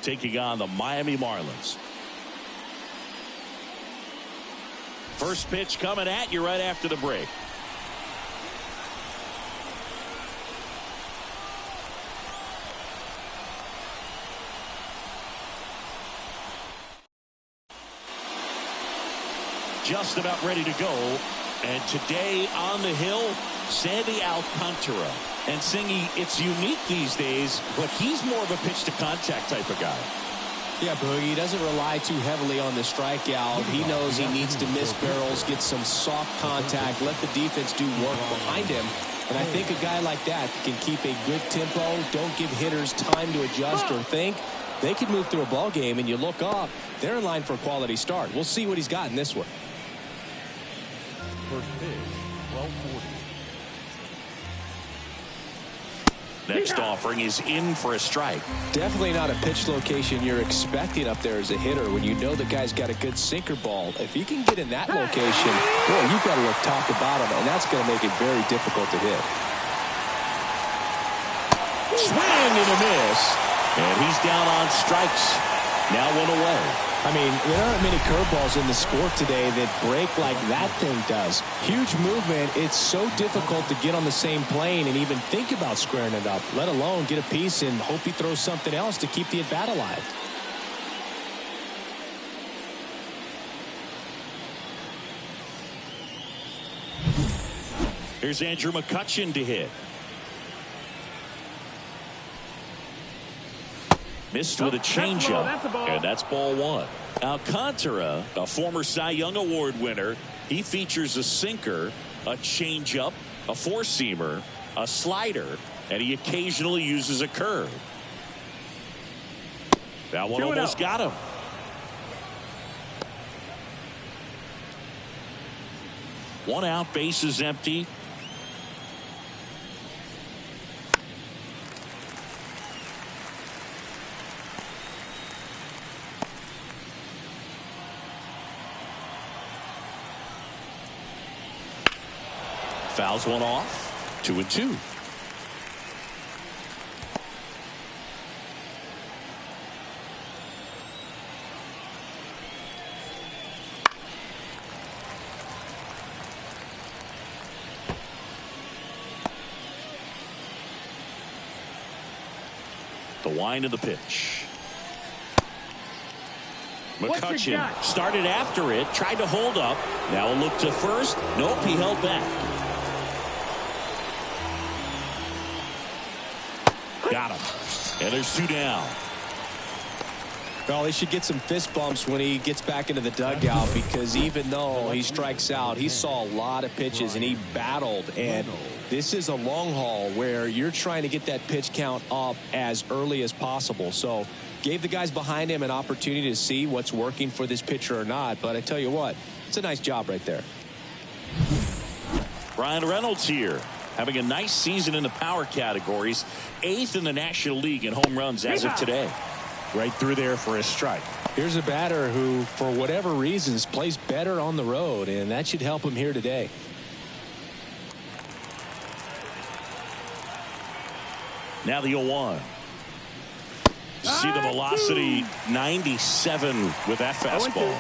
taking on the Miami Marlins. First pitch coming at you right after the break. Just about ready to go. And today on the hill, Sandy Alcantara. And Singy, it's unique these days, but he's more of a pitch to contact type of guy. Yeah, Boogie, he doesn't rely too heavily on the strikeout. He knows he needs to miss barrels, get some soft contact, let the defense do work behind him. And I think a guy like that can keep a good tempo, don't give hitters time to adjust or think. They can move through a ball game, and you look up, they're in line for a quality start. We'll see what he's got in this one. First pitch, 12:40. Next offering is in for a strike. Definitely not a pitch location you're expecting up there as a hitter when you know the guy's got a good sinker ball. If he can get in that location, boy, you've got to look top to bottom, and that's going to make it very difficult to hit. Swing and a miss. And he's down on strikes. Now one away. I mean, there aren't many curveballs in the sport today that break like that thing does. Huge movement. It's so difficult to get on the same plane and even think about squaring it up, let alone get a piece and hope he throws something else to keep the at-bat alive. Here's Andrew McCutchen to hit. Missed with a changeup, and that's ball one. Alcantara, a former Cy Young Award winner, he features a sinker, a changeup, a four-seamer, a slider, and he occasionally uses a curve. That one almost got him. One out, base is empty. Fouls one off. 2-2. The wind of the pitch. McCutchen started after it, tried to hold up. Now a look to first. Nope, he held back. Got him. And there's two down. Well, he should get some fist bumps when he gets back into the dugout, because even though he strikes out, he saw a lot of pitches and he battled. And this is a long haul where you're trying to get that pitch count up as early as possible. So gave the guys behind him an opportunity to see what's working for this pitcher or not. But I tell you what, it's a nice job right there. Brian Reynolds here, having a nice season in the power categories, 8th in the National League in home runs as of today. Right through there for a strike. Here's a batter who, for whatever reasons, plays better on the road, and that should help him here today. Now the 0-1. See the velocity, 97 with that fastball.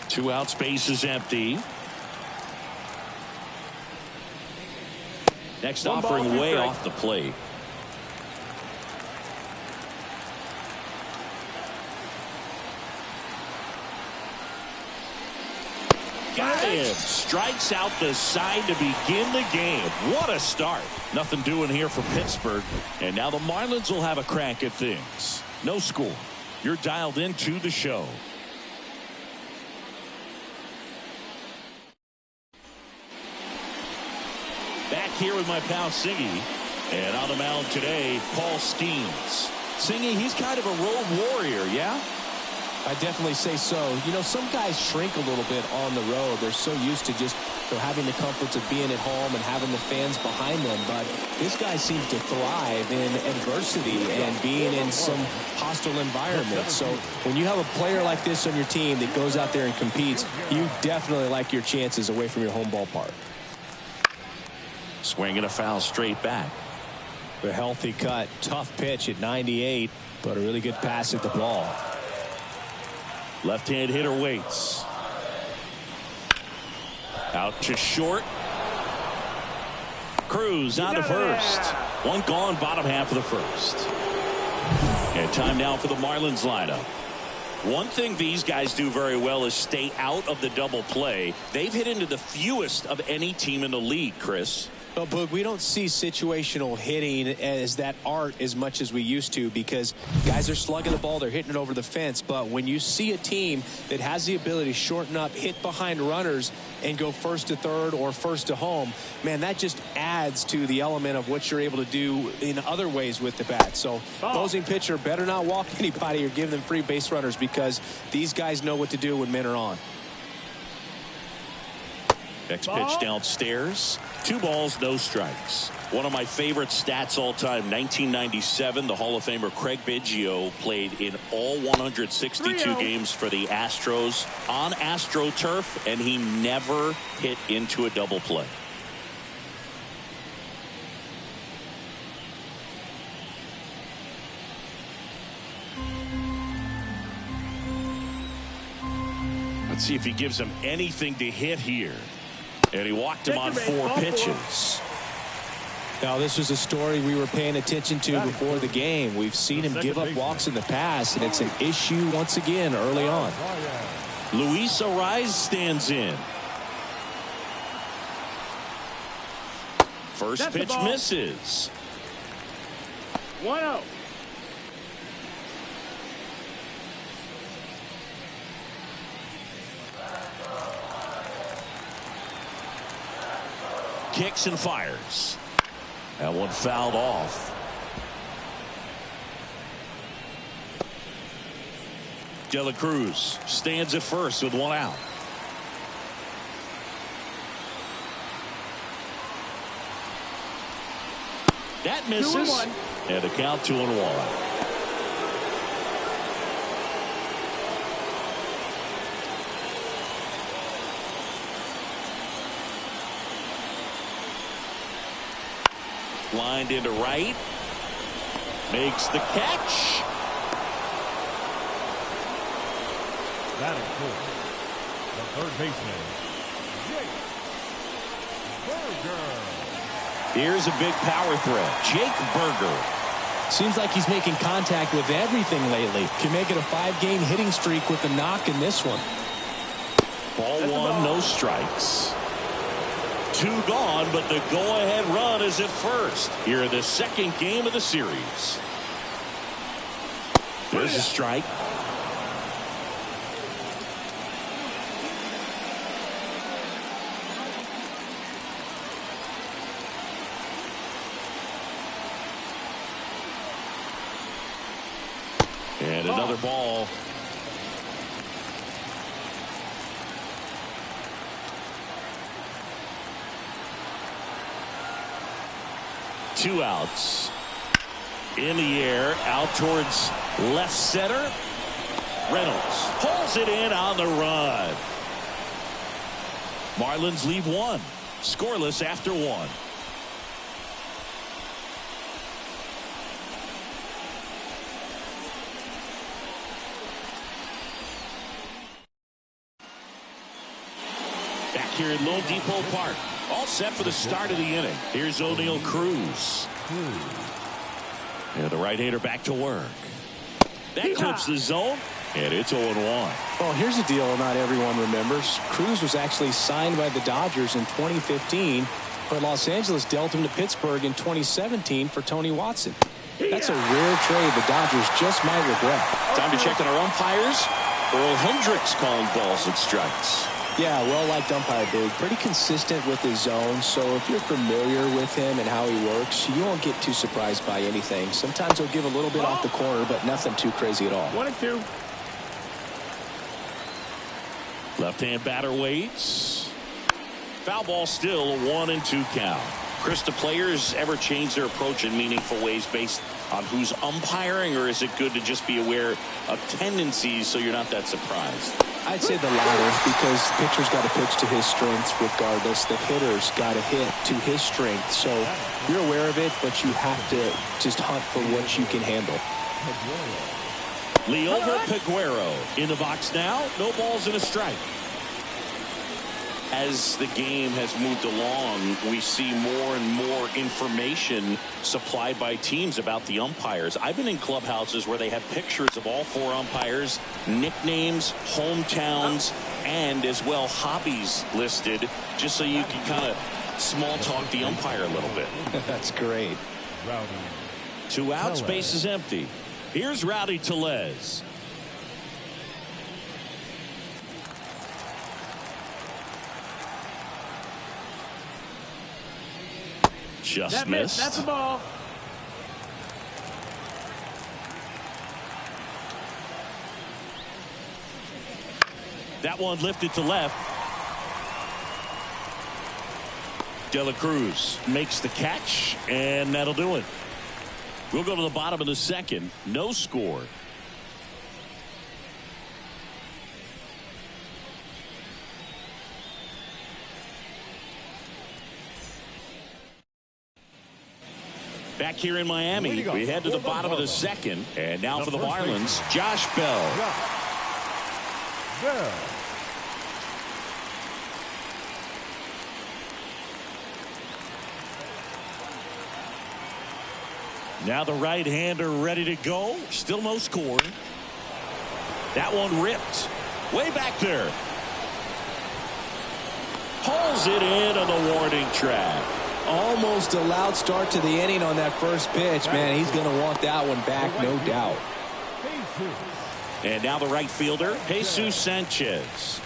2 outs, base is empty. Next offering way off the plate. Got him. Strikes out the side to begin the game. What a start. Nothing doing here for Pittsburgh. And now the Marlins will have a crack at things. No score. You're dialed into the show. Back here with my pal Singy. And on the mound today, Paul Skeens. Singy, he's kind of a road warrior, yeah? I definitely say so. You know, some guys shrink a little bit on the road. They're so used to just having the comforts of being at home and having the fans behind them. But this guy seems to thrive in adversity and being in some hostile environment. So when you have a player like this on your team that goes out there and competes, you definitely like your chances away from your home ballpark. Swinging a foul straight back. A healthy cut. Tough pitch at 98, but a really good pass at the ball. Left-hand hitter waits. Out to short. Cruz on to first. One gone, bottom half of the first. And time now for the Marlins lineup. One thing these guys do very well is stay out of the double play. They've hit into the fewest of any team in the league, Chris. Well, Boog, we don't see situational hitting as that art as much as we used to, because guys are slugging the ball, they're hitting it over the fence. But when you see a team that has the ability to shorten up, hit behind runners, and go first to third or first to home, man, that just adds to the element of what you're able to do in other ways with the bat. So opposing pitcher better not walk anybody or give them free base runners, because these guys know what to do when men are on. Next pitch downstairs. 2 balls, no strikes. One of my favorite stats all time, 1997, the Hall of Famer Craig Biggio played in all 162 games for the Astros on AstroTurf, and he never hit into a double play. Let's see if he gives him anything to hit here. And he walked him on 4 pitches. Now, this was a story we were paying attention to before the game. We've seen him give up walks in the past, and it's an issue once again early on. Luis Ariz stands in. First pitch misses. 1-0. Kicks and fires. That one fouled off. De La Cruz stands at first with 1 out. That misses. And a count 2-1. Lined into right. Makes the catch. That is cool. The third baseman, Jake Burger. Here's a big power threat. Jake Burger. Seems like he's making contact with everything lately. Can make it a 5-game hitting streak with a knock in this one. Ball 1, no strikes. 2 gone, but the go-ahead run is at first here in the second game of the series. There's a strike. And another ball. Two outs. In the air, out towards left center. Reynolds pulls it in on the run. Marlins leave 1. Scoreless after 1. Back here at Lone Depot Park. All set for the start of the inning. Here's O'Neal Cruz. And the right-hander back to work. That clips the zone, and it's 0-1. Well, here's a deal not everyone remembers. Cruz was actually signed by the Dodgers in 2015, but Los Angeles dealt him to Pittsburgh in 2017 for Tony Watson. That's a rare trade the Dodgers just might regret. Time to check on our umpires. Earl Hendricks calling balls and strikes. Yeah, well-liked umpire, Big. Pretty consistent with his zone, so if you're familiar with him and how he works, you won't get too surprised by anything. Sometimes he'll give a little bit off the corner, but nothing too crazy at all. 1-2. Left-hand batter waits. Foul ball still, a 1-2 count. Chris, do players ever change their approach in meaningful ways based on who's umpiring, or is it good to just be aware of tendencies so you're not that surprised? I'd say the latter, because the pitcher's got to pitch to his strengths regardless. The hitter's got to hit to his strength. So you're aware of it, but you have to just hunt for what you can handle. Liover Peguero in the box now. No balls and a strike. As the game has moved along, we see more and more information supplied by teams about the umpires. I've been in clubhouses where they have pictures of all 4 umpires, nicknames, hometowns, and as well hobbies listed, just so you can kind of small talk the umpire a little bit. That's great. 2 outs, base is empty. Here's Rowdy Tellez. Just missed. That's a ball. That one lifted to left. De La Cruz makes the catch, and that'll do it. We'll go to the bottom of the second. No score. Back here in Miami, we head to the bottom of the second. And now for the Marlins, Josh Bell. Now the right-hander ready to go. Still no score. That one ripped. Way back there. Hauls it in on the warning track. Almost a loud start to the inning on that first pitch. Man, he's going to want that one back, no doubt. And now the right fielder, Jesus Sanchez.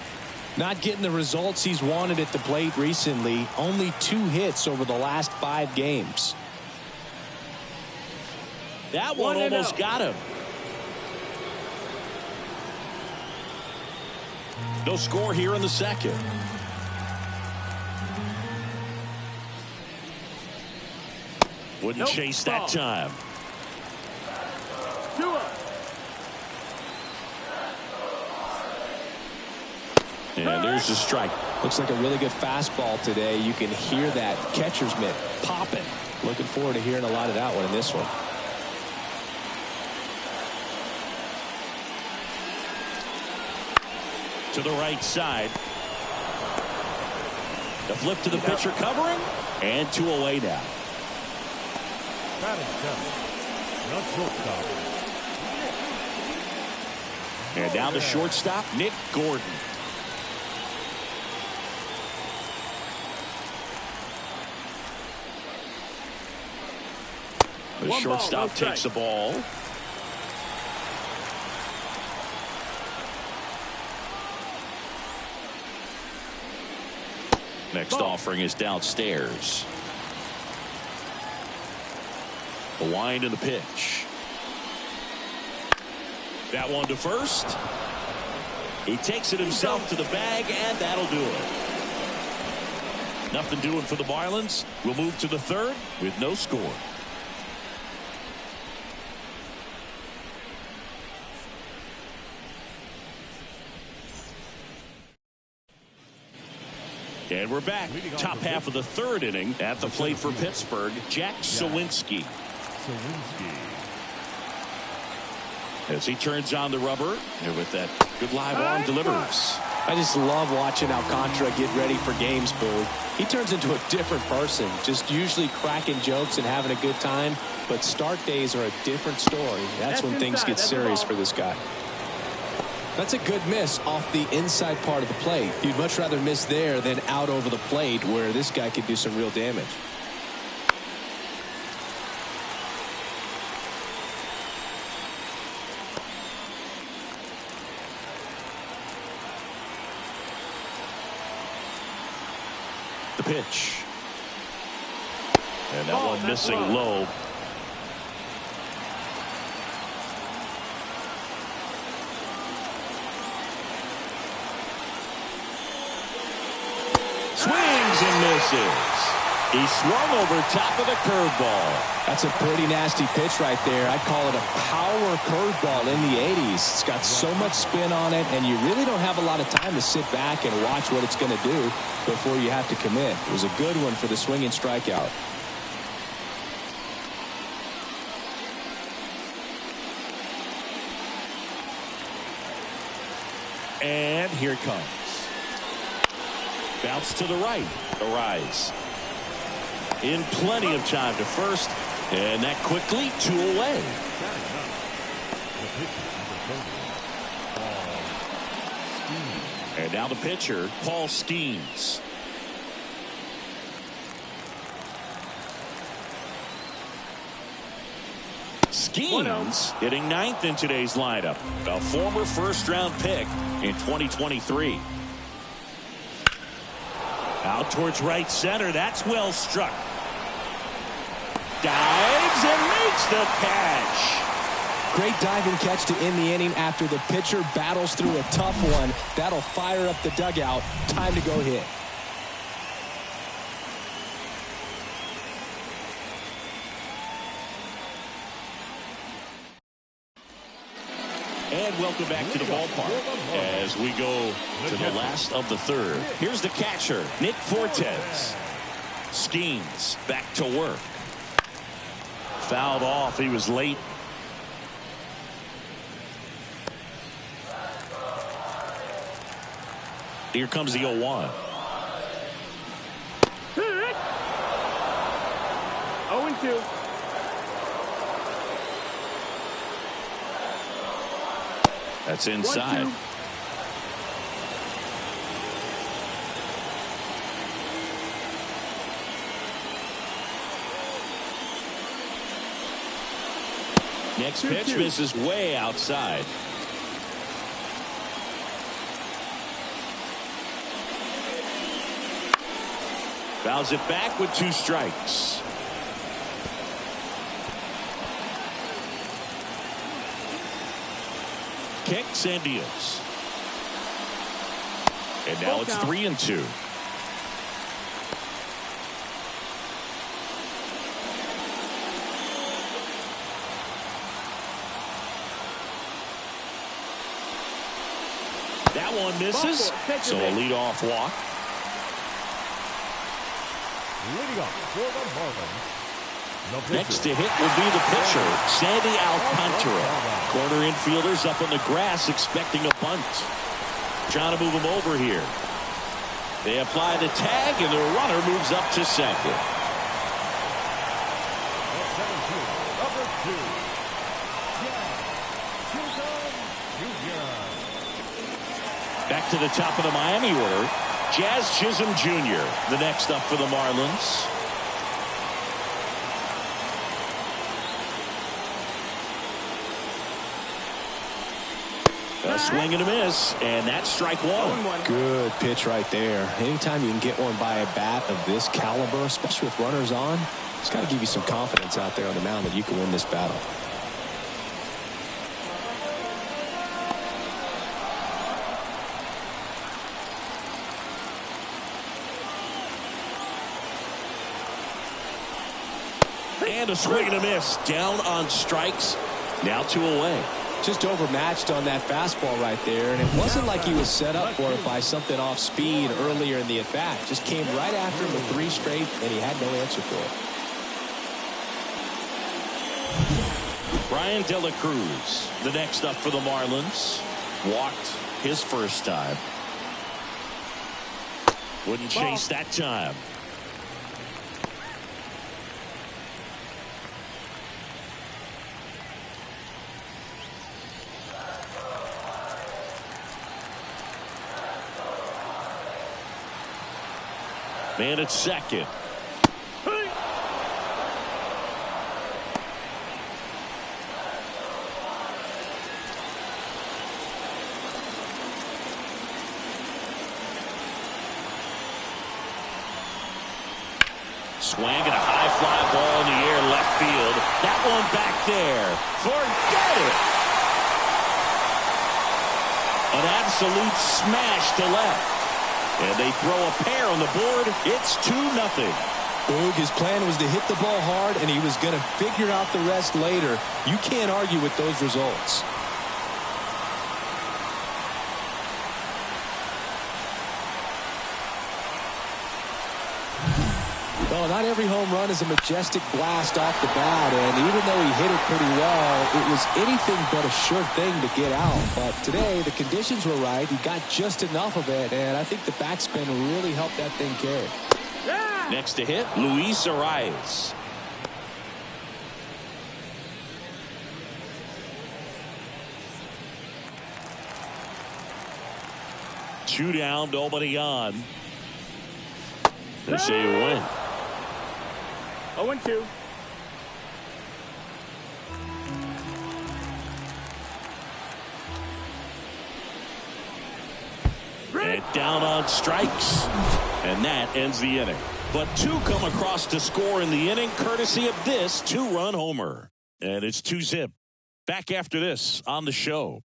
Not getting the results he's wanted at the plate recently. Only 2 hits over the last 5 games. That one almost got him. No score here in the second. Wouldn't chase that time. And there's the strike. Looks like a really good fastball today. You can hear that catcher's mitt popping. Looking forward to hearing a lot of that one in this one. To the right side. The flip to the pitcher covering. And 2 away now. And now the shortstop, Nick Gordon. The shortstop takes the ball. Next offering is downstairs. The wind and the pitch. That one to first. He takes it himself to the bag, and that'll do it. Nothing doing for the Marlins. We'll move to the third with no score. And we're back. Top half of the third inning. At the plate for Pittsburgh, Jack Sawinski. As he turns on the rubber, and with that good live arm delivers. I just love watching Alcantara get ready for games, Boo. He turns into a different person, just usually cracking jokes and having a good time. But start days are a different story. That's when things get serious for this guy. That's a good miss off the inside part of the plate. You'd much rather miss there than out over the plate, where this guy could do some real damage. The pitch. And that one missing low. and misses. He swung over top of the curveball. That's a pretty nasty pitch right there. I'd call it a power curveball in the 80s. It's got so much spin on it, and you really don't have a lot of time to sit back and watch what it's going to do before you have to commit. It was a good one for the swinging strikeout. And here it comes. Bounce to the right. A rise. In plenty of time to first. And that quickly 2 away. And now the pitcher, Paul Skeens. Skeens hitting 9th in today's lineup. A former first-round pick in 2023. Out towards right center. That's well struck. Dives and makes the catch. Great diving catch to end the inning after the pitcher battles through a tough one. That'll fire up the dugout. Time to go hit. And welcome back to the ballpark as we go to the last of the third. Here's the catcher, Nick Fortes. Skeens back to work. Fouled off. He was late. Here comes the 0-1. 0-2. That's inside. 1-2. Next pitch misses way outside. Fouls it back with 2 strikes. Kicks and deals. And now it's 3-2. That one misses, so a leadoff walk. Leading off for the Marlins. Next to hit will be the pitcher, Sandy Alcantara. Corner infielders up on the grass expecting a bunt. Trying to move him over here. They apply the tag, and the runner moves up to second. Number 2. Back to the top of the Miami order. Jazz Chisholm Jr. the next up for the Marlins. A swing and a miss, and that's strike 1. Good pitch right there. Anytime you can get one by a bat of this caliber, especially with runners on, it's got to give you some confidence out there on the mound that you can win this battle. And a swing and a miss. Down on strikes. Now 2 away. Just overmatched on that fastball right there, and it wasn't like he was set up for it by something off speed earlier in the at-bat. Just came right after him with 3 straight, and he had no answer for it. Brian De La Cruz, the next up for the Marlins. Walked his first time. Wouldn't chase that time. Man at second. Swing and a high fly ball in the air left field. That one back there. Forget it. An absolute smash to left. And they throw a pair on the board. It's 2-0. Boog, his plan was to hit the ball hard, and he was going to figure out the rest later. You can't argue with those results. Well, not every home run is a majestic blast off the bat, and even though he hit it pretty well, it was anything but a sure thing to get out. But today, the conditions were right. He got just enough of it, and I think the backspin really helped that thing carry. Yeah. Next to hit, Luis Arias. Two down, nobody on. They say a win. 0-2. And down on strikes. And that ends the inning. But two come across to score in the inning, courtesy of this two-run homer. And it's 2-0. Back after this on the show.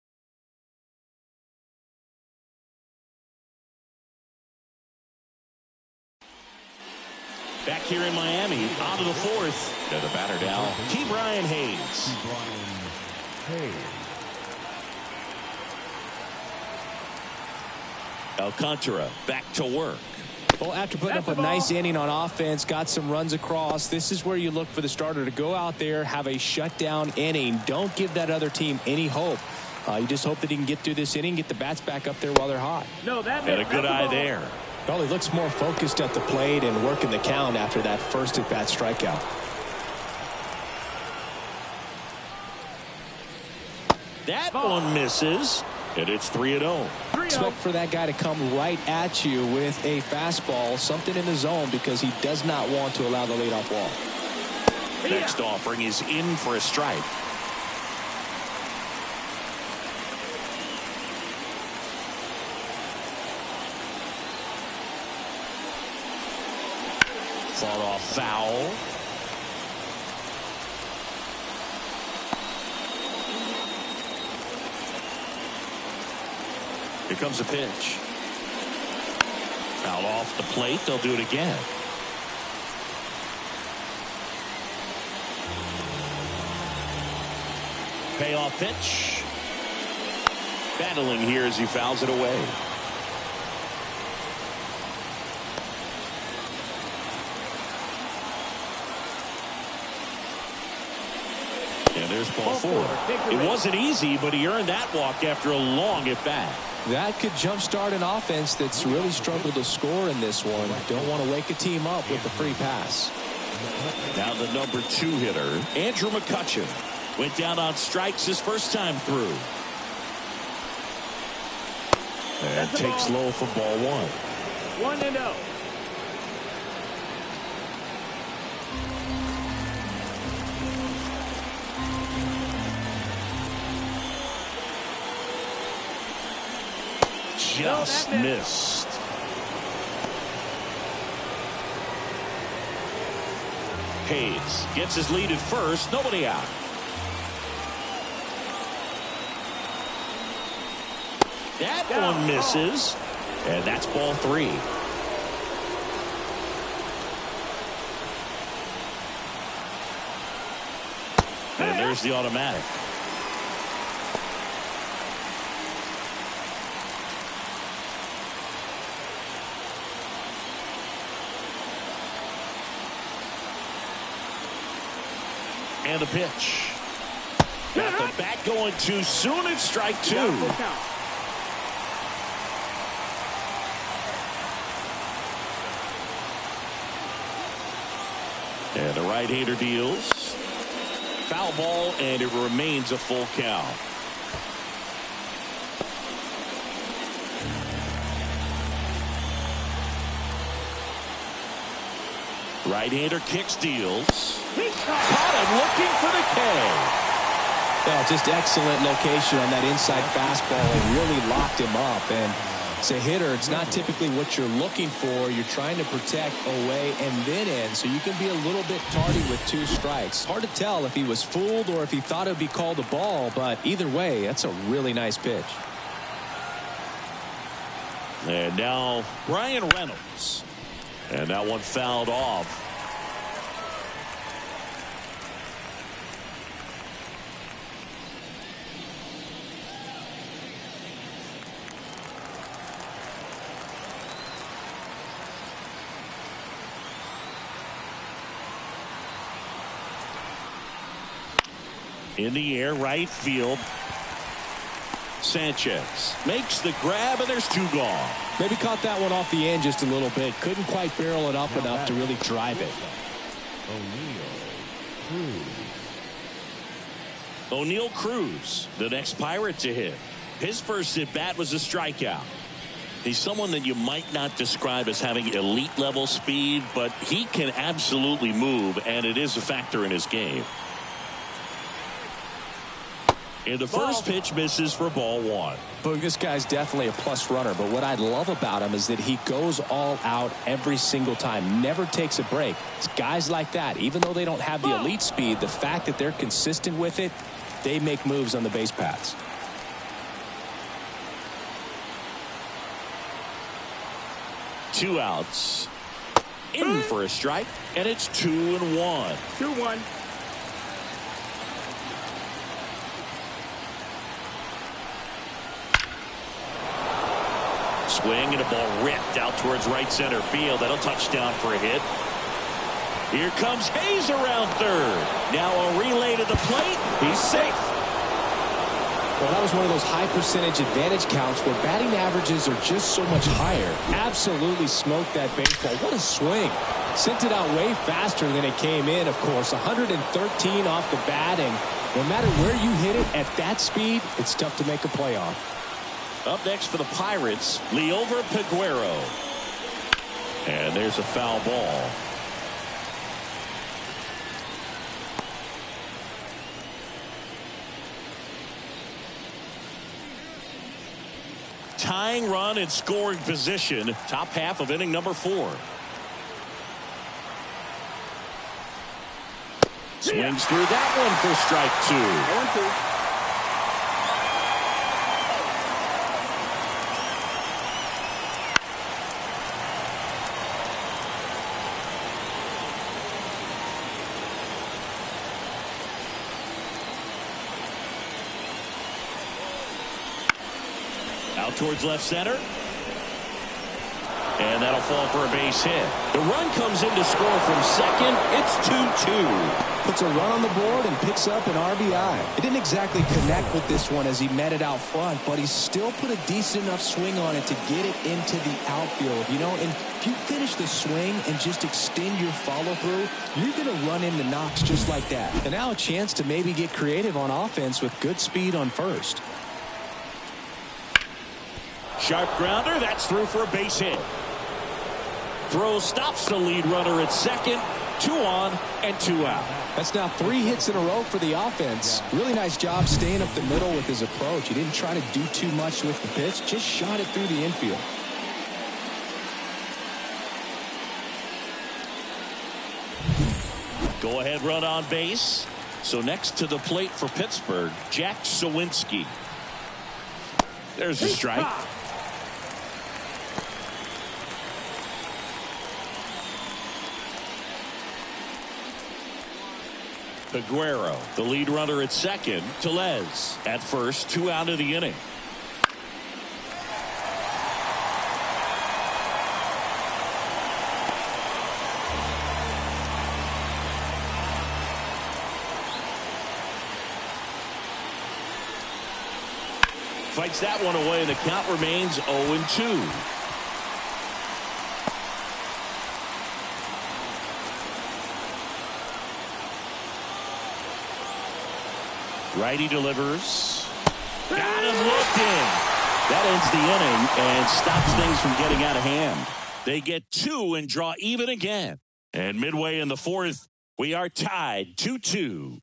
Back here in Miami, on to the fourth. And the batter now, Ke'Bryan Hayes. Alcantara back to work. Well, after putting up a nice inning on offense, got some runs across, this is where you look for the starter to go out there, have a shutdown inning. Don't give that other team any hope. You just hope that he can get through this inning, get the bats back up there while they're hot. And a good eye there. Well, he looks more focused at the plate and working the count after that first at-bat strikeout. That one misses, and it's 3-0. Expect for that guy to come right at you with a fastball, something in the zone, because he does not want to allow the leadoff walk. Next offering is in for a strike. Fought off foul. Here comes a pitch. Foul off the plate. They'll do it again. Payoff pitch. Battling here as he fouls it away. And there's ball four. It wasn't easy, but he earned that walk after a long at bat. That could jumpstart an offense that's really struggled to score in this one. Don't want to wake a team up with a free pass. Now the number 2 hitter, Andrew McCutchen, went down on strikes his first time through. And takes low for ball 1. 1-0. Just missed. Hayes gets his lead at first. Nobody out. That one misses. And that's ball 3. And there's the automatic. And the pitch. Got the bat going too soon. It's strike 2. And the right-hander deals. Foul ball, and it remains a full count. Right-hander kicks, deals. Caught him looking for the K. Well, just excellent location on that inside fastball. It really locked him up. And as a hitter, it's not typically what you're looking for. You're trying to protect away and then in, so you can be a little bit tardy with 2 strikes. Hard to tell if he was fooled or if he thought it would be called a ball, but either way, that's a really nice pitch. And now Brian Reynolds. And that one fouled off. In the air, right field. Sanchez makes the grab, and there's 2 gone. Maybe caught that one off the end just a little bit. Couldn't quite barrel it up enough to really drive it. O'Neal Cruz, the next Pirate to hit. His first at bat was a strikeout. He's someone that you might not describe as having elite level speed, but he can absolutely move, and it is a factor in his game. And the first pitch misses for ball 1. But this guy's definitely a plus runner. But what I love about him is that he goes all out every single time. Never takes a break. It's guys like that. Even though they don't have the elite speed, the fact that they're consistent with it, they make moves on the base paths. Two outs. In for a strike. And it's 2-1. 2-1. Swing and a ball ripped out towards right center field. That'll touchdown for a hit. Here comes Hayes around third. Now a relay to the plate. He's safe. Well, that was one of those high percentage advantage counts where batting averages are just so much higher. Absolutely smoked that baseball. What a swing. Sent it out way faster than it came in, of course. 113 off the bat, and no matter where you hit it at that speed, it's tough to make a play on. Up next for the Pirates, Liover Peguero. And there's a foul ball. Tying run in scoring position. Top half of inning number 4. Swings through that one for strike 2. 1-2. Out towards left center. And that'll fall for a base hit. The run comes in to score from second. It's 2-2. Puts a run on the board and picks up an RBI. It didn't exactly connect with this one as he met it out front, but he still put a decent enough swing on it to get it into the outfield. You know, and if you finish the swing and just extend your follow through, you're going to run into knocks just like that. And now a chance to maybe get creative on offense with good speed on first. Sharp grounder. That's through for a base hit. Throw stops the lead runner at second. 2 on and 2 out. That's now 3 hits in a row for the offense. Really nice job staying up the middle with his approach. He didn't try to do too much with the pitch. Just shot it through the infield. Go ahead run on base. So next to the plate for Pittsburgh, Jack Sawinski. There's a strike. Peguero, the lead runner at second. Tellez at first. 2 out of the inning. Fights that one away, and the count remains 0-2. Righty delivers. Got him looked in. That ends the inning and stops things from getting out of hand. They get 2 and draw even again. And midway in the 4th, we are tied 2-2.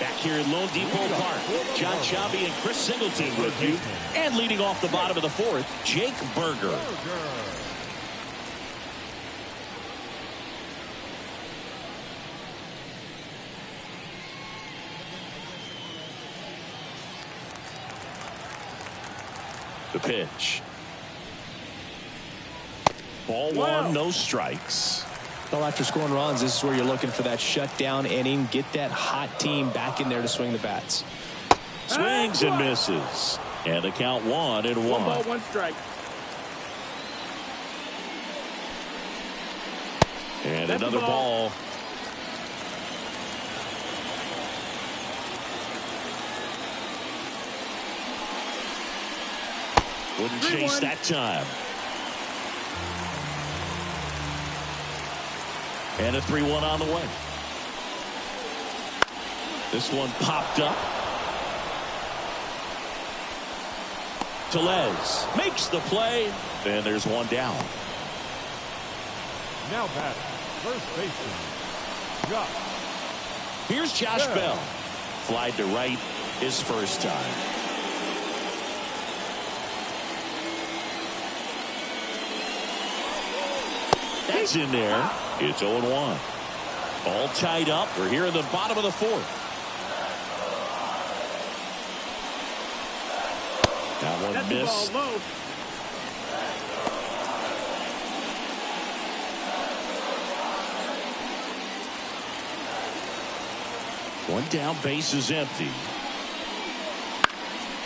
Back here in Lone Depot Park, John Sciambi and Chris Singleton with you. And leading off the bottom of the 4th, Jake Burger. The pitch. Ball one, no strikes. Well, after scoring runs, this is where you're looking for that shutdown inning. Get that hot team back in there to swing the bats. Swings and misses. And the count 1-1. 1 ball, 1 strike. And another ball. Wouldn't chase that time. And a 3-1 on the way. This one popped up. Tellez makes the play. And there's one down. Now batting, first baseman, Josh. Here's Josh Bell. Flied to right his first time. That's in there. It's 0-1. All tied up. We're here in the bottom of the 4th. That one missed. One down, base is empty.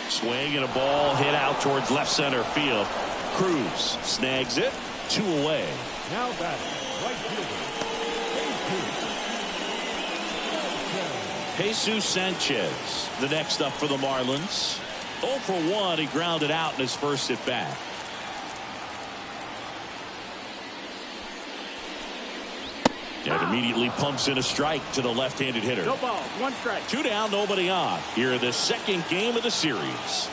Swing and a ball hit out towards left center field. Cruz snags it. 2 away. Now batting, right fielder, Jesus Sanchez, the next up for the Marlins. 0 for 1. He grounded out in his first at bat. And immediately pumps in a strike to the left-handed hitter. No balls, 1 strike. 2 down, nobody on. Here in the second game of the series.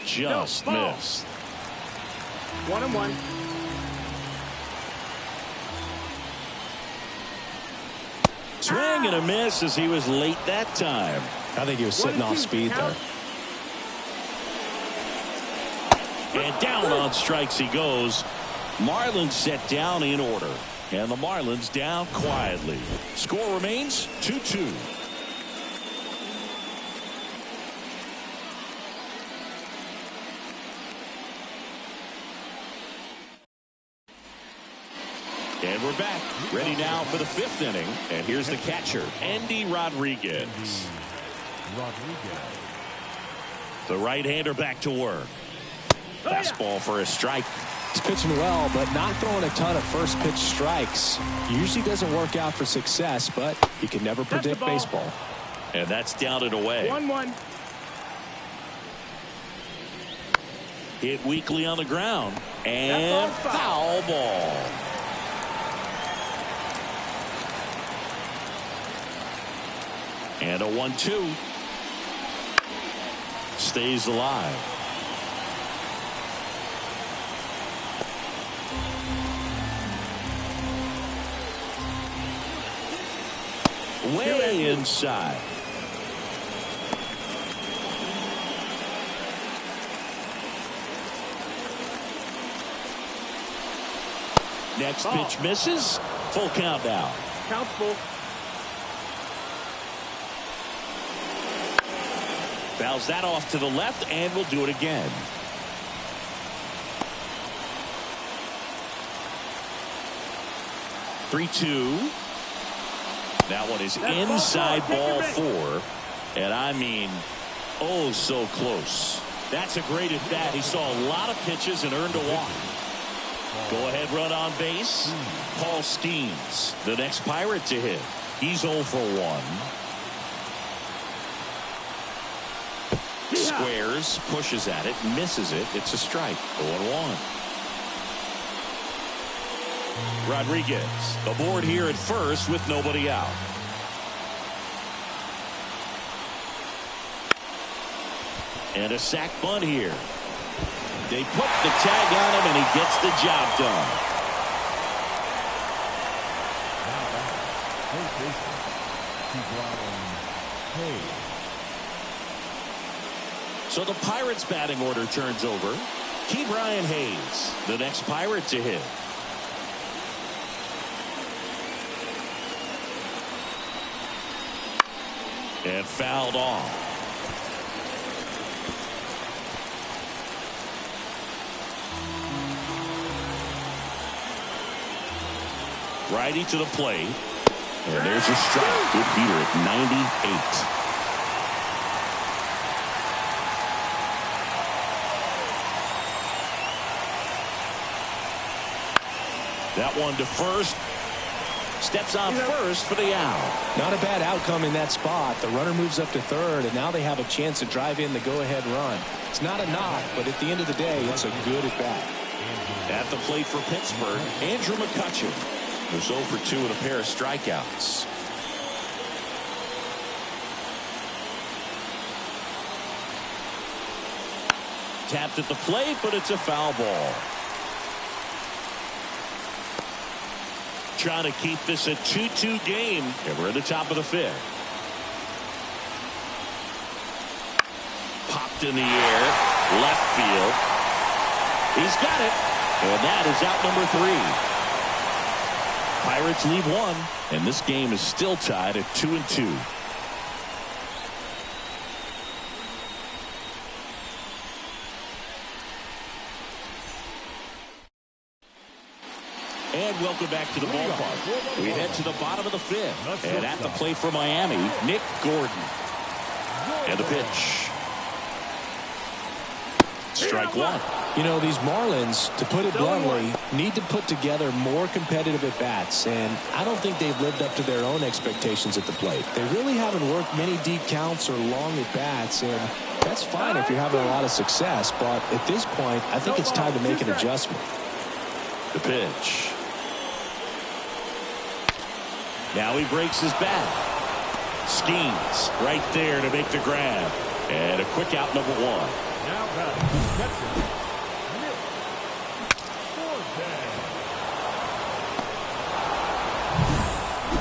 Just missed. 1-1. Swing and a miss as he was late that time. I think he was sitting off speed there. And down on strikes he goes. Marlins set down in order. And the Marlins down quietly. Score remains 2-2. And we're back. Ready now for the 5th inning. And here's the catcher, Andy Rodriguez. The right-hander back to work. Fastball for a strike. He's pitching well, but not throwing a ton of first pitch strikes. Usually doesn't work out for success, but you can never predict baseball. And that's down and away. 1-1. Hit weakly on the ground. And foul ball. And a 1-2. Stays alive. Way inside. Next pitch misses. Full count now. Count full. Fouls that off to the left, and we'll do it again. Three-two. That one is inside ball 4. And I mean, oh, so close. That's a great at bat. He saw a lot of pitches and earned a walk. Go ahead run on base. Paul Skeens, the next Pirate to hit. He's 0 for 1. Squares, pushes at it, misses it. It's a strike. 0-1. Rodriguez aboard here at first with nobody out. And a sac bunt here. They put the tag on him and he gets the job done. So the Pirates batting order turns over. Ke'Bryan Hayes, the next Pirate to hit. And fouled off. Righty to the plate. And there's a strike. Good beater at 98. That one to first. Steps on first for the out. Not a bad outcome in that spot. The runner moves up to third, and now they have a chance to drive in the go-ahead run. It's not a knock, but at the end of the day, it's a good at-bat. At the plate for Pittsburgh, Andrew McCutchen. Who's 0 for 2 with a pair of strikeouts. Tapped at the plate, but it's a foul ball. Trying to keep this a 2-2 game, and we're at the top of the 5th. Popped in the air, left field. He's got it, and that is out number 3. Pirates lead 1, and this game is still tied at 2-2. And welcome back to the ballpark. We head to the bottom of the 5th. And at the plate for Miami, Nick Gordon. And the pitch. Strike 1. You know, these Marlins, to put it bluntly, need to put together more competitive at-bats, and I don't think they've lived up to their own expectations at the plate. They really haven't worked many deep counts or long at-bats, and that's fine if you're having a lot of success, but at this point, I think it's time to make an adjustment. The pitch. Now he breaks his bat. Schemes right there to make the grab. And a quick out, number 1. Now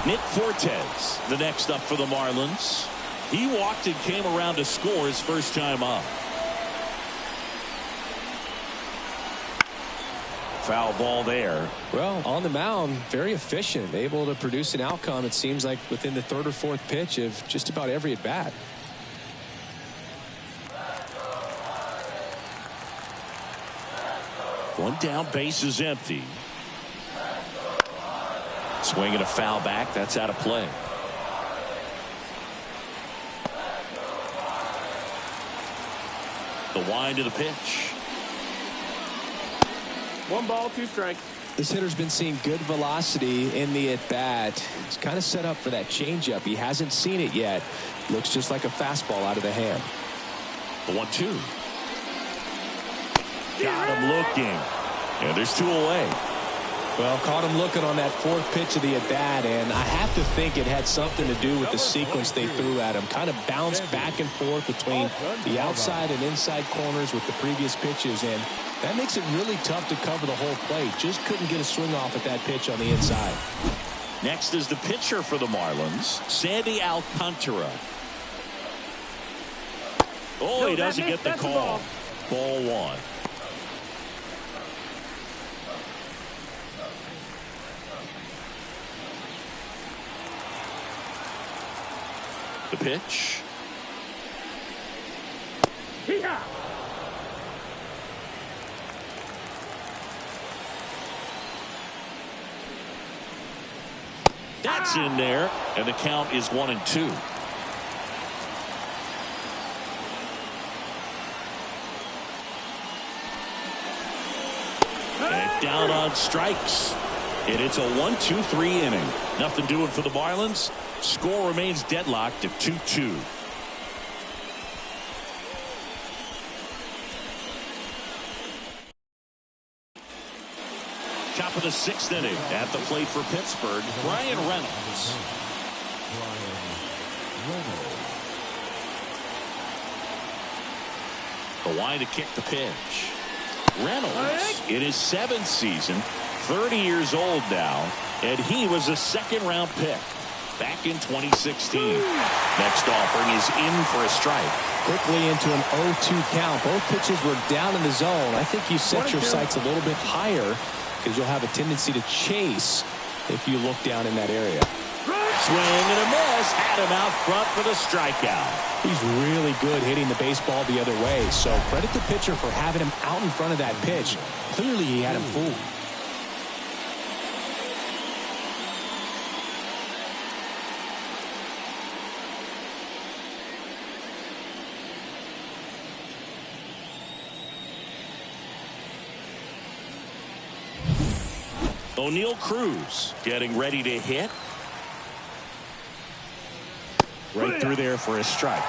Nick Fortes, the next up for the Marlins. He walked and came around to score his first time up. Foul ball there. Well, on the mound, very efficient, able to produce an outcome, it seems like, within the 3rd or 4th pitch of just about every at-bat. One down, base is empty. Swinging a foul back, that's out of play. The wind of the pitch. 1 ball, 2 strikes. This hitter's been seeing good velocity in the at-bat. He's kind of set up for that changeup. He hasn't seen it yet. Looks just like a fastball out of the hand. The 1-2. Got him looking. And there's 2 away. Well, caught him looking on that 4th pitch of the at-bat, and I have to think it had something to do with the sequence they threw at him. Kind of bounced back and forth between the outside and inside corners with the previous pitches, and that makes it really tough to cover the whole plate. Just couldn't get a swing off at that pitch on the inside. Next is the pitcher for the Marlins, Sandy Alcantara. Oh, he doesn't get the call. Ball 1. The pitch. That's in there, and the count is 1-2. And down on strikes. And it's a 1-2-3 inning. Nothing doing for the Marlins. Score remains deadlocked at 2-2. Top of the 6th inning. At the plate for Pittsburgh, Brian Reynolds. The wind to kick the pitch. Reynolds in his 7th season, 30 years old now, and he was a 2nd-round pick back in 2016. Next offering is in for a strike. Quickly into an 0-2 count. Both pitches were down in the zone. I think you set your sights a little bit higher because you'll have a tendency to chase if you look down in that area. Swing and a miss. Had him out front for the strikeout. He's really good hitting the baseball the other way, so credit the pitcher for having him out in front of that pitch. Clearly he had him fooled. O'Neal Cruz getting ready to hit. Right through there for a strike.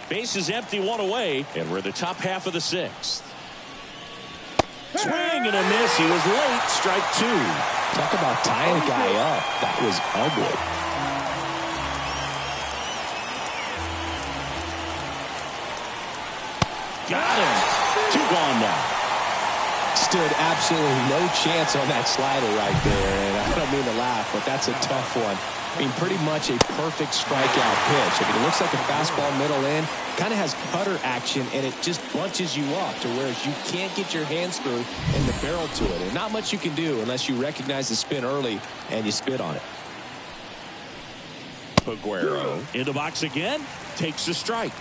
Base is empty, one away, and we're in the top half of the sixth. Swing and a miss. He was late. Strike two. Talk about tying a guy up. That was ugly. Got him. Two gone now. Stood absolutely no chance on that slider right there, and I don't mean to laugh, but that's a tough one. I mean, pretty much a perfect strikeout pitch. I mean, it looks like a fastball middle in, kind of has cutter action, and it just bunches you up to where you can't get your hands through and the barrel to it. And not much you can do unless you recognize the spin early and you spit on it. Aguero in the box again, takes a strike.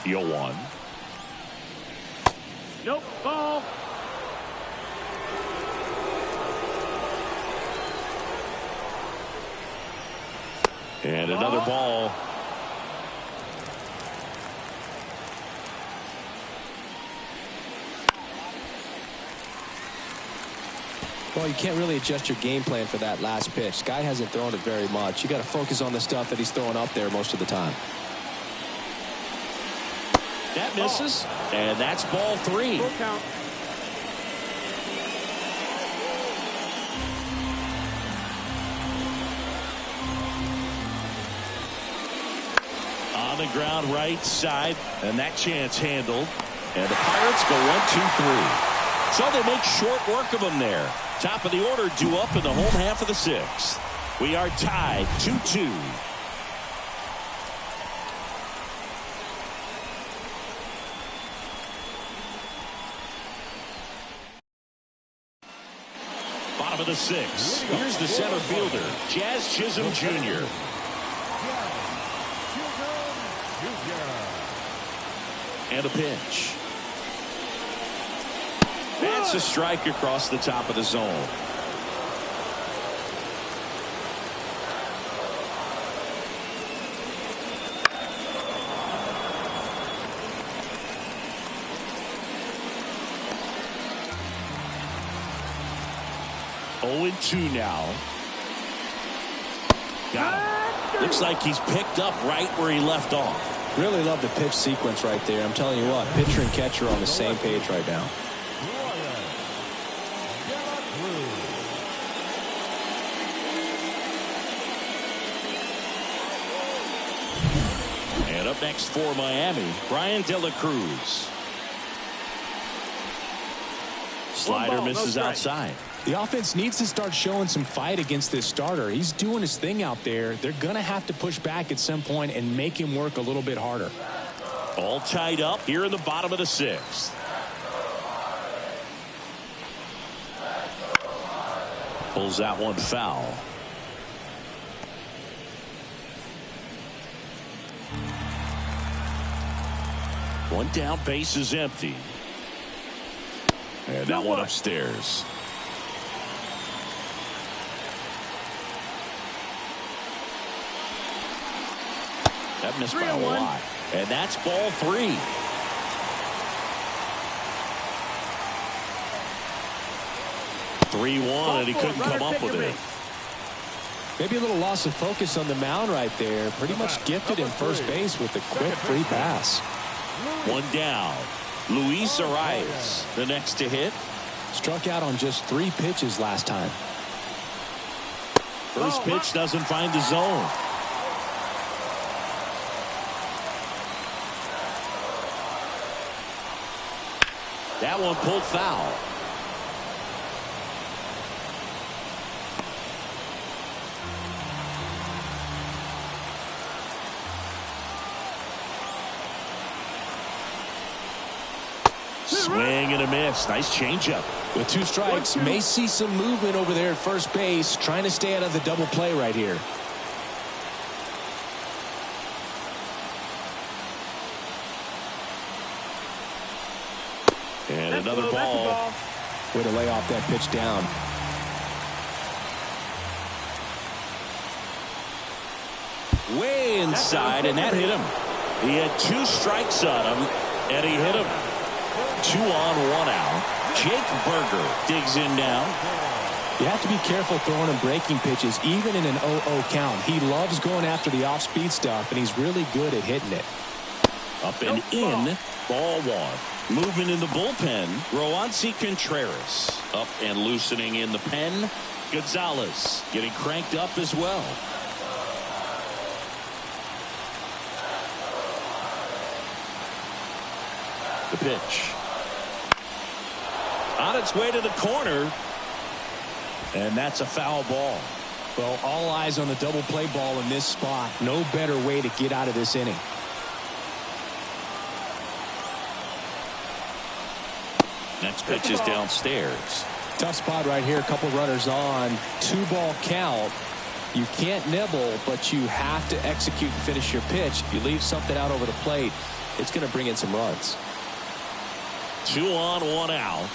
One. Nope, ball. And another ball. Well, you can't really adjust your game plan for that last pitch. Guy hasn't thrown it very much. You got to focus on the stuff that he's throwing up there most of the time. That misses, and that's ball three. Full count. On the ground right side, and that chance handled. And the Pirates go 1-2-3. So they make short work of them there. Top of the order due up in the home half of the sixth. We are tied 2-2. Bottom of the sixth. Here's the center fielder, Jazz Chisholm Jr. And a pitch. That's a strike across the top of the zone. Oh, 2 now. Got him. Looks like he's picked up right where he left off. Really love the pitch sequence right there. I'm telling you what, pitcher and catcher are on the same page right now. And up next for Miami, Brian De La Cruz. Slider misses outside. The offense needs to start showing some fight against this starter. He's doing his thing out there. They're going to have to push back at some point and make him work a little bit harder. All tied up here in the bottom of the sixth. Pulls that one foul. One down, base is empty. And that one upstairs. That missed by a lot. And that's ball three. Three-one, and he couldn't come up with it. Maybe a little loss of focus on the mound right there. Pretty much gifted in first base with a quick free pass. One down. Luis Arias, the next to hit. Struck out on just 3 pitches last time. First pitch doesn't find the zone. That one pulled foul. Swing and a miss. Nice changeup. With 2 strikes, may see some movement over there at first base, trying to stay out of the double play right here. And another ball. Way to lay off that pitch down. Way inside, and that hit him. He had 2 strikes on him, and he hit him. 2 on, 1 out. Jake Burger digs in now. You have to be careful throwing him breaking pitches, even in an 0-0 count. He loves going after the off-speed stuff, and he's really good at hitting it. Up and in, ball 1. Movement in the bullpen, Roansy Contreras. Up and loosening in the pen, Gonzalez getting cranked up as well. The pitch. On its way to the corner. And that's a foul ball. Well, all eyes on the double play ball in this spot. No better way to get out of this inning. Next pitch is downstairs. Tough spot right here. A couple runners on. 2-ball count. You can't nibble, but you have to execute and finish your pitch. If you leave something out over the plate, it's going to bring in some runs. 2 on, 1 out.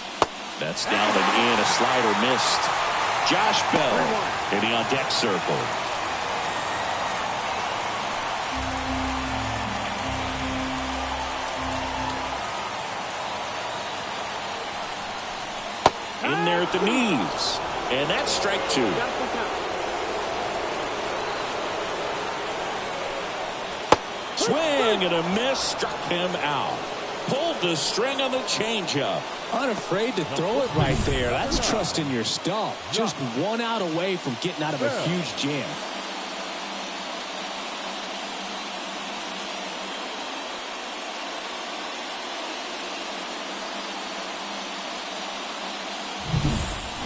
That's down and in. A slider missed. Josh Bell hitting on deck circle. In there at the knees. And that's strike 2. Swing and a miss. Struck him out. Pulled the string on the changeup. Unafraid to throw it right there. That's trusting your stump. Just 1 out away from getting out of a huge jam.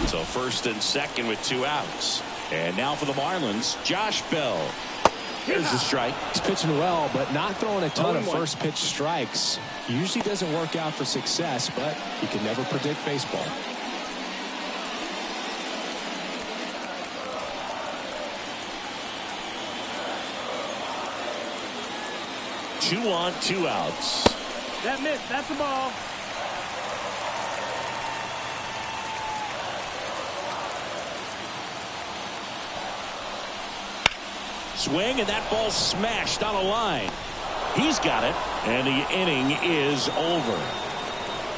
So first and second with 2 outs. And now for the Marlins, Josh Bell. Here's the strike. He's pitching well, but not throwing a ton of first pitch strikes. Usually doesn't work out for success, but you can never predict baseball. Two on, 2 outs. That missed. That's the ball. Swing, and that ball smashed on a line. He's got it, and the inning is over.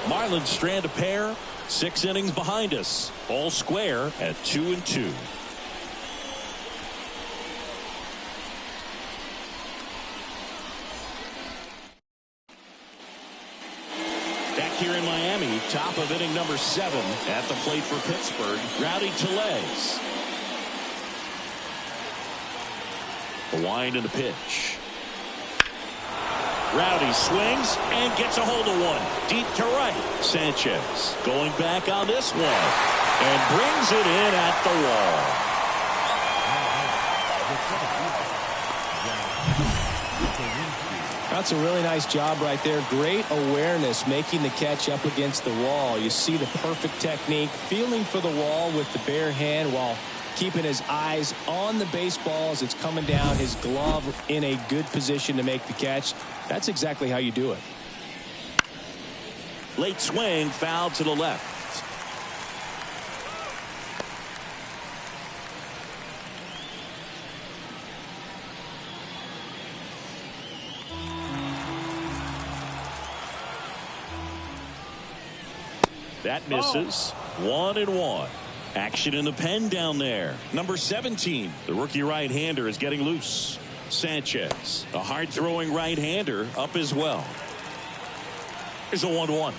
Marlins strand a pair. 6 innings behind us. All square at 2-2. Back here in Miami, top of inning number 7 at the plate for Pittsburgh, Rowdy Tellez. The wind and the pitch. Rowdy swings and gets a hold of one. Deep to right. Sanchez going back on this one and brings it in at the wall. That's a really nice job right there. Great awareness making the catch up against the wall. You see the perfect technique, feeling for the wall with the bare hand while keeping his eyes on the baseball as it's coming down, his glove in a good position to make the catch. That's exactly how you do it. Late swing, foul to the left. That misses. 1-1. Action in the pen down there. Number 17, the rookie right-hander, is getting loose. Sanchez, a hard-throwing right-hander, up as well. Here's a 1-1.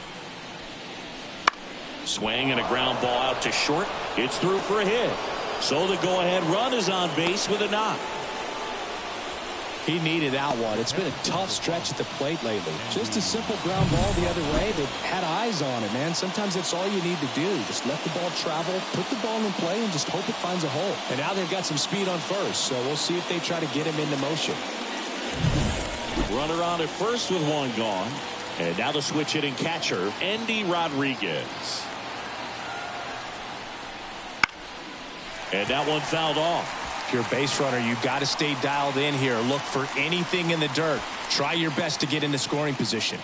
Swing and a ground ball out to short. It's through for a hit. So the go-ahead run is on base with a knock. He needed that one. It's been a tough stretch at the plate lately. Just a simple ground ball the other way. They've had eyes on it, man. Sometimes that's all you need to do. Just let the ball travel, put the ball in play, and just hope it finds a hole. And now they've got some speed on first, so we'll see if they try to get him into motion. Runner on at first with 1 gone. And now the switch hitting catcher, Andy Rodriguez. And that one fouled off. If you're a base runner, you got to stay dialed in here. Look for anything in the dirt. Try your best to get into scoring position.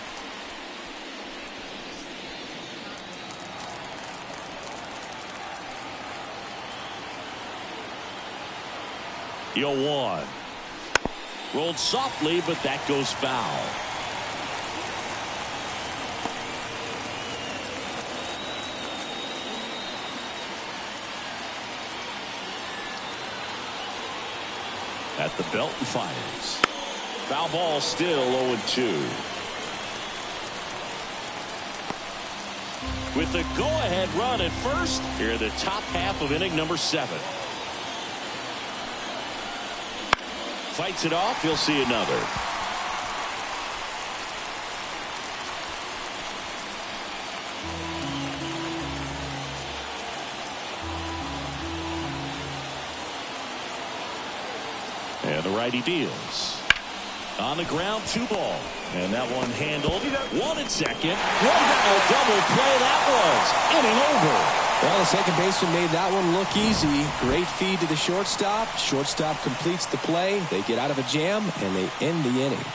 0-1. Rolled softly, but that goes foul. At the belt and fires. Foul ball, still 0-2. With the go-ahead run at first, here in the top half of inning number 7. Fights it off. He'll see another. And the righty deals. On the ground, 2 ball. And that one handled. 1 at second. What a double play that was. Inning over. Well, the second baseman made that one look easy. Great feed to the shortstop. Shortstop completes the play. They get out of a jam, and they end the inning.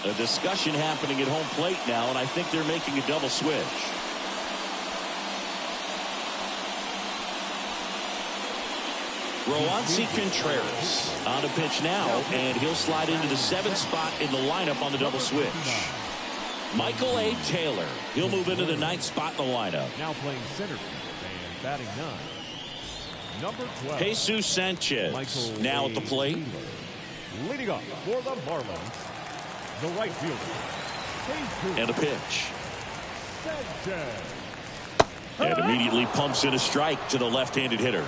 A discussion happening at home plate now, and I think they're making a double switch. Roansy Contreras on a pitch now, and he'll slide into the 7th spot in the lineup on the double switch. Michael A. Taylor, he'll move into the 9th spot in the lineup. Now playing center field and batting 9. Number 12. Jesus Sanchez now at the plate. Leading up for the Marlins, the right fielder. And a pitch. Sanchez. And immediately pumps in a strike to the left-handed hitter.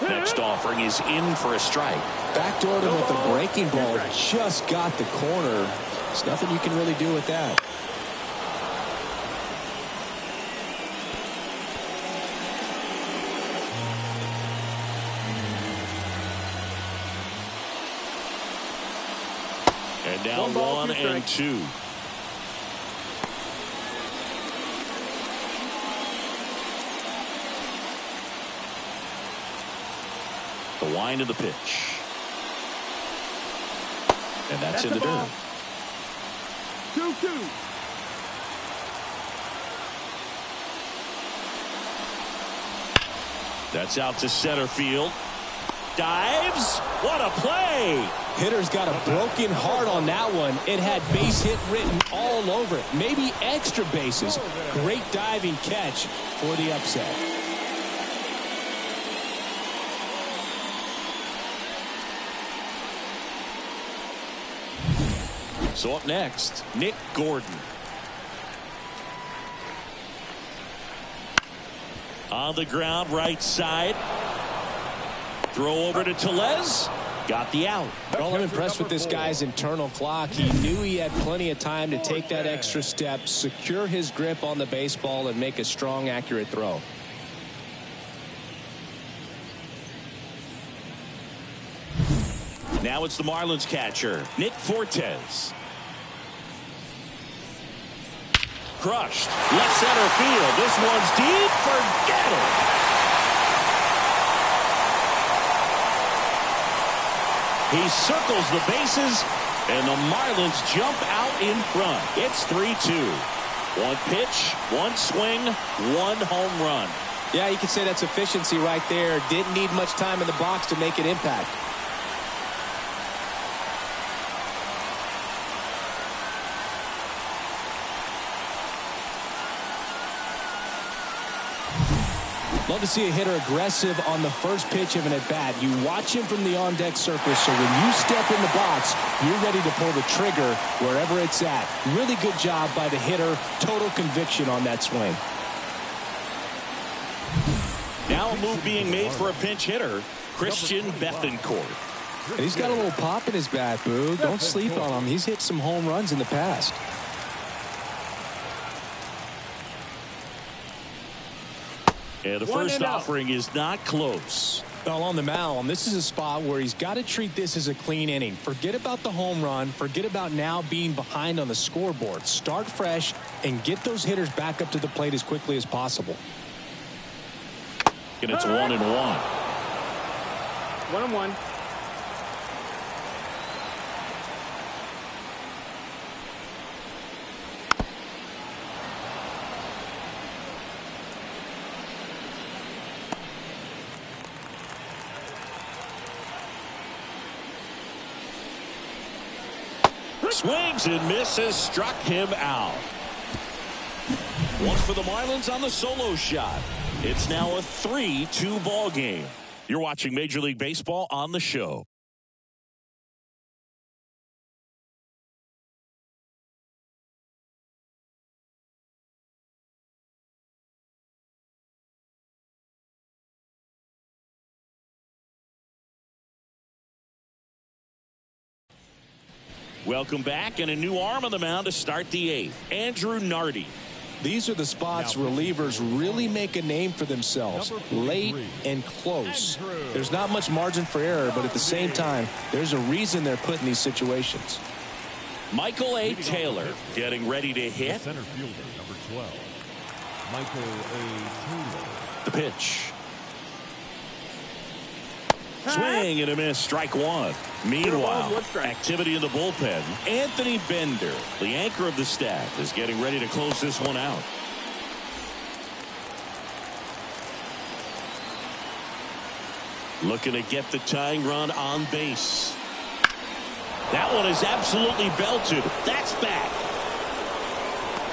Next offering is in for a strike. Backdoored him with a breaking ball. Just got the corner. There's nothing you can really do with that. And now 1 and 2. The wind of the pitch. And that's in the dirt. 2-2. That's out to center field. Dives. What a play. Hitter's got a broken heart on that one. It had base hit written all over it. Maybe extra bases. Great diving catch for the upset. So up next, Nick Gordon. On the ground, right side. Throw over to Tellez. Got the out. Well, I'm impressed with this guy's internal clock. He knew he had plenty of time to take that extra step, secure his grip on the baseball, and make a strong, accurate throw. Now it's the Marlins catcher, Nick Fortes. Crushed. Left center field. This one's deep. Forget it. He circles the bases, and the Marlins jump out in front. It's 3-2. 1 pitch, 1 swing, 1 home run. Yeah, you could say that's efficiency right there. Didn't need much time in the box to make an impact. Love to see a hitter aggressive on the first pitch of an at-bat. You watch him from the on-deck surface, so when you step in the box, you're ready to pull the trigger wherever it's at. Really good job by the hitter. Total conviction on that swing. Now a move being made for a pinch hitter, Christian Bethancourt. And he's got a little pop in his bat, Boo. Don't sleep on him. He's hit some home runs in the past. And the first offering is not close. Well, on the mound, this is a spot where he's got to treat this as a clean inning. Forget about the home run. Forget about now being behind on the scoreboard. Start fresh and get those hitters back up to the plate as quickly as possible. And it's 1-1. 1-1. Swings and misses, struck him out. One for the Marlins on the solo shot. It's now a 3-2 ball game. You're watching Major League Baseball on the show. Welcome back, and a new arm on the mound to start the eighth. Andrew Nardi. These are the spots relievers really make a name for themselves. Late and close. There's not much margin for error, but at the same time, there's a reason they're put in these situations. Michael A. Taylor getting ready to hit. Center fielder, number 12. Michael A. Taylor. The pitch. Swing and a miss, strike one. Meanwhile, activity in the bullpen. Anthony Bender, the anchor of the staff, is getting ready to close this one out. Looking to get the tying run on base. That one is absolutely belted. That's back.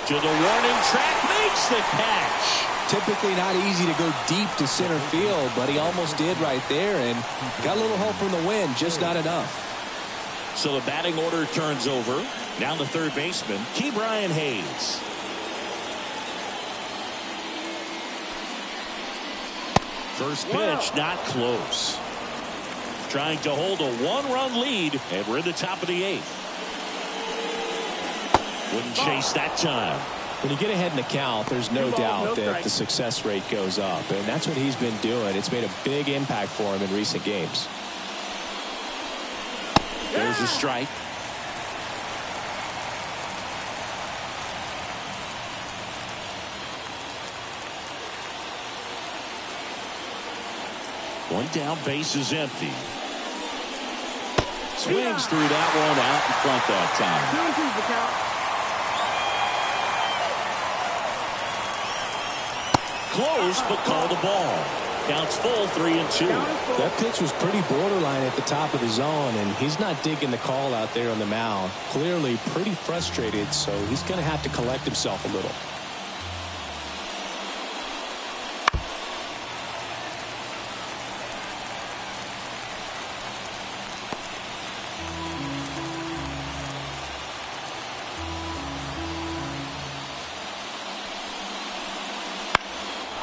To the warning track, makes the catch. Typically not easy to go deep to center field, but he almost did right there and got a little help from the wind, just not enough. So the batting order turns over. Now the third baseman, Ke'Bryan Hayes. First pitch, not close. Trying to hold a one-run lead, and we're in the top of the eighth. Wouldn't chase that time. When you get ahead in the count, there's no doubt that the success rate goes up, and that's what he's been doing. It's made a big impact for him in recent games. There's a strike. One down, base is empty. Swings through that one, out in front that time. Close, but called a ball. Counts full, 3-2. That pitch was pretty borderline at the top of the zone, and he's not digging the call out there on the mound. Clearly pretty frustrated, so he's going to have to collect himself a little.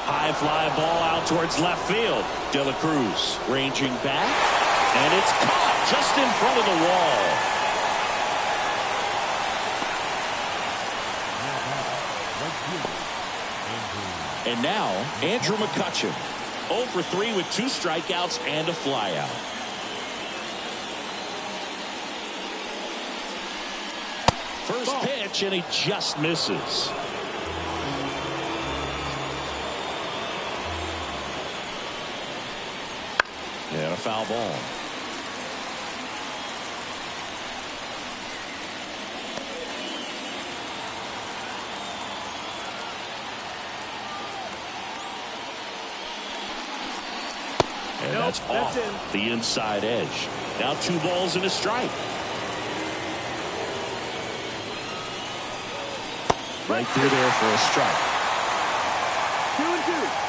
High fly ball out towards left field. De La Cruz ranging back, and it's caught just in front of the wall. And now Andrew McCutchen, 0 for 3 with 2 strikeouts and a flyout. First pitch, and he just misses. And a foul ball. And that's off the inside edge. Now 2 balls and a strike. Right through there for a strike. 2-2.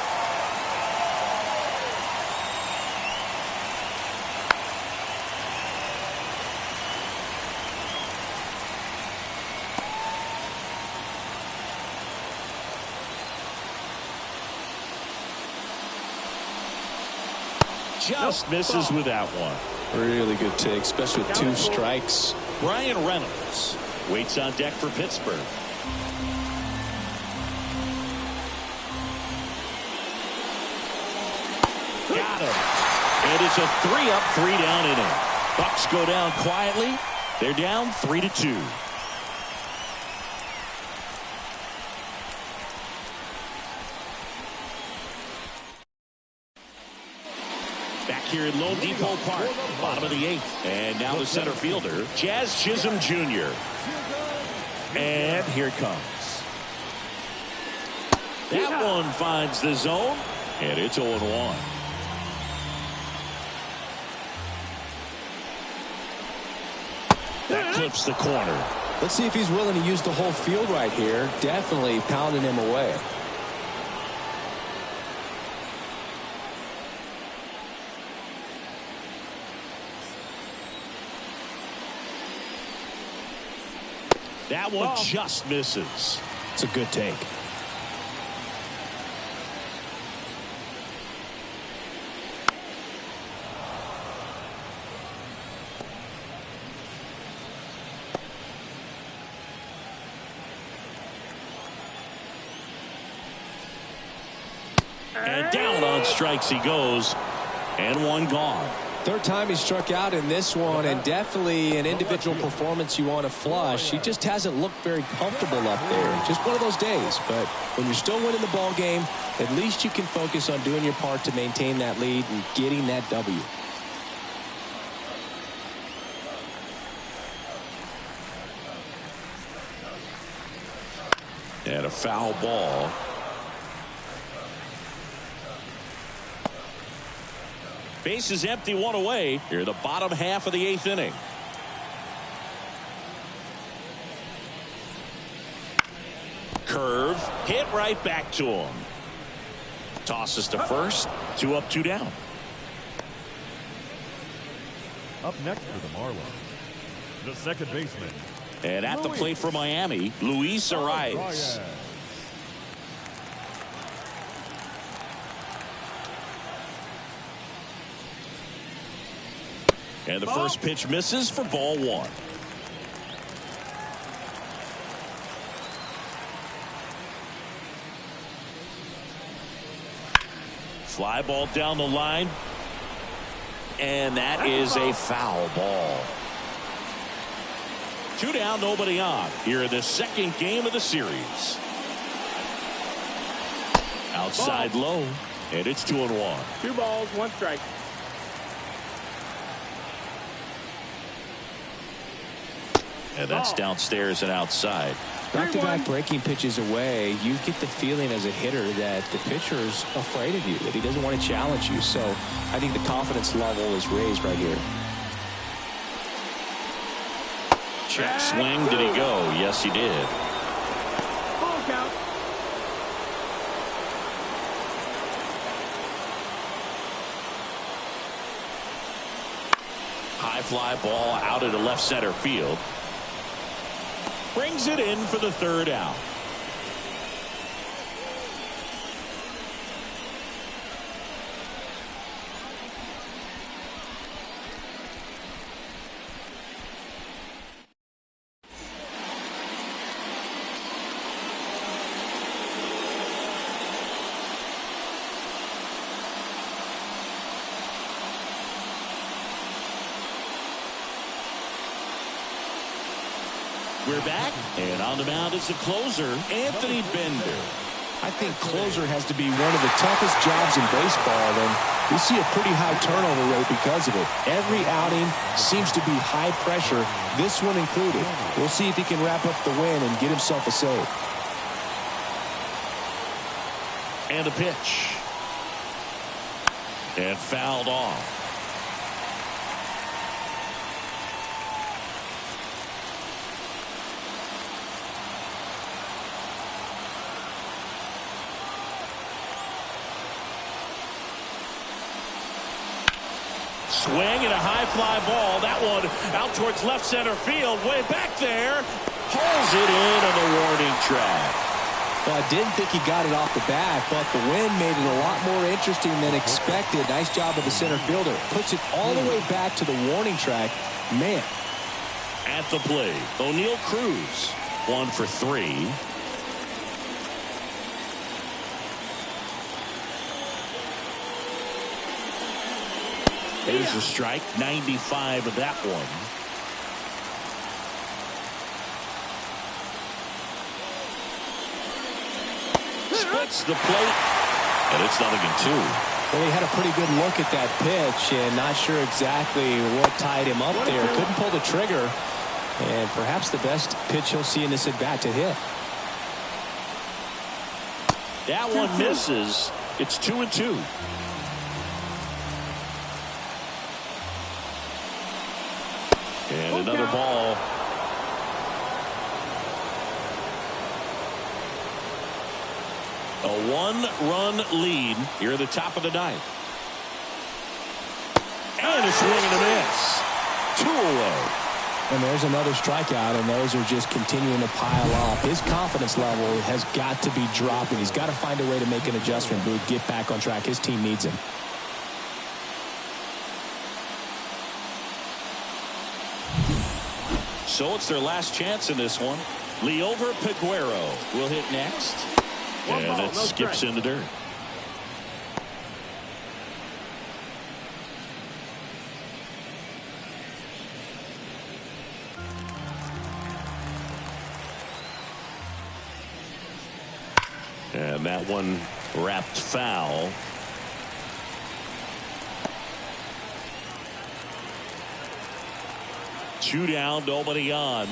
Just misses with that one. Really good take, especially with 2 strikes. Brian Reynolds waits on deck for Pittsburgh. Got him. And it's a 3-up, 3-down inning. Bucks go down quietly. They're down 3-2. here in Lone Depot Park, bottom of the 8th. And now the center fielder, Jazz Chisholm Jr. And here it comes. That one finds the zone, and it's 0-1. That clips the corner. Let's see if he's willing to use the whole field right here. Definitely pounding him away. That one just misses. It's a good take. And down on strikes he goes, and one gone. Third time he struck out in this one, and definitely an individual performance you want to flush. He just hasn't looked very comfortable up there. Just one of those days. But when you're still winning the ball game, at least you can focus on doing your part to maintain that lead and getting that W. And a foul ball. Base is empty, one away. Here, the bottom half of the 8th inning. Curve, hit right back to him. Tosses to first, 2 up, 2 down. Up next for the Marlins, the second baseman. And at the plate for Miami, Luis Arias. And the first pitch misses for ball 1. Fly ball down the line. And that is a foul ball. 2 down, nobody on. Here in the second game of the series. Outside low. And it's 2-1. 2 balls, 1 strike. And that's downstairs and outside. Back-to-back breaking pitches away, you get the feeling as a hitter that the pitcher's afraid of you, that he doesn't want to challenge you. So I think the confidence level is raised right here. Check swing. Did he go? Yes, he did. Ball count. High fly ball out into left center field. Brings it in for the 3rd out. We're back, and on the mound is the closer, Anthony Bender. I think closer has to be one of the toughest jobs in baseball, and we see a pretty high turnover rate because of it. Every outing seems to be high pressure, this one included. We'll see if he can wrap up the win and get himself a save. And a pitch. And fouled off. Swing and a high fly ball. That one out towards left center field. Way back there. Pulls it in on the warning track. Well, I didn't think he got it off the bat, but the wind made it a lot more interesting than expected. Nice job of the center fielder. Puts it all the way back to the warning track. Man. At the plate, O'Neal Cruz. 1 for 3. There's a strike, 95 of that one. Splits the plate, and it's 0-2. Well, he had a pretty good look at that pitch and not sure exactly what tied him up there. Couldn't pull the trigger, and perhaps the best pitch he'll see in this at-bat to hit. That one misses. It's 2-2. And another ball. A one-run lead here at the top of the ninth. And a swing and a miss. 2 away. And there's another strikeout, and those are just continuing to pile up. His confidence level has got to be dropping. He's got to find a way to make an adjustment, Boog, get back on track. His team needs him. So it's their last chance in this one. Liover Peguero will hit next. And it skips in the dirt. And that one wrapped foul. Two down, nobody on.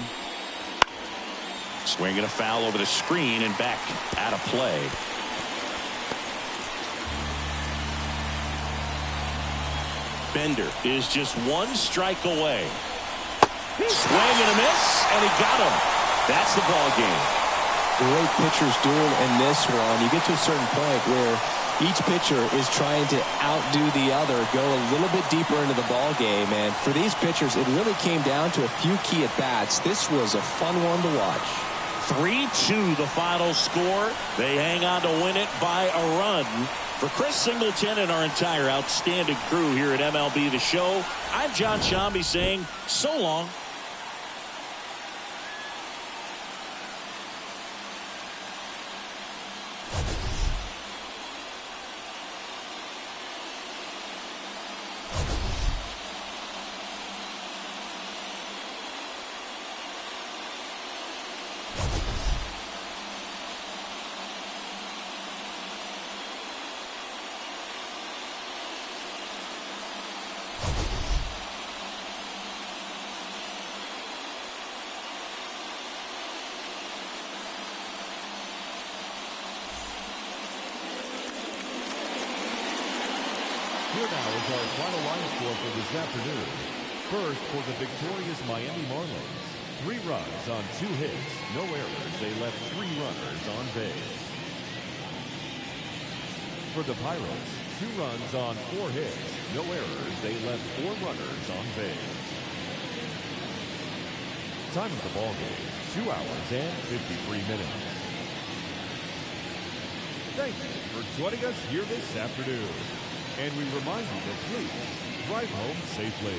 Swinging a foul over the screen and back out of play. Bender is just one strike away. Swing and a miss, and he got him. That's the ball game. Great pitchers duel in this one. You get to a certain point where each pitcher is trying to outdo the other, go a little bit deeper into the ball game. And for these pitchers, it really came down to a few key at-bats. This was a fun one to watch. 3-2 the final score. They hang on to win it by a run. For Chris Singleton and our entire outstanding crew here at MLB The Show, I'm John Shambi saying so long. Here now is our final line score for this afternoon. First, for the victorious Miami Marlins. 3 runs on 2 hits, no errors. They left 3 runners on base. For the Pirates, 2 runs on 4 hits, no errors. They left 4 runners on base. Time of the ball game, 2 hours and 53 minutes. Thank you for joining us here this afternoon. And we remind you to please drive home safely.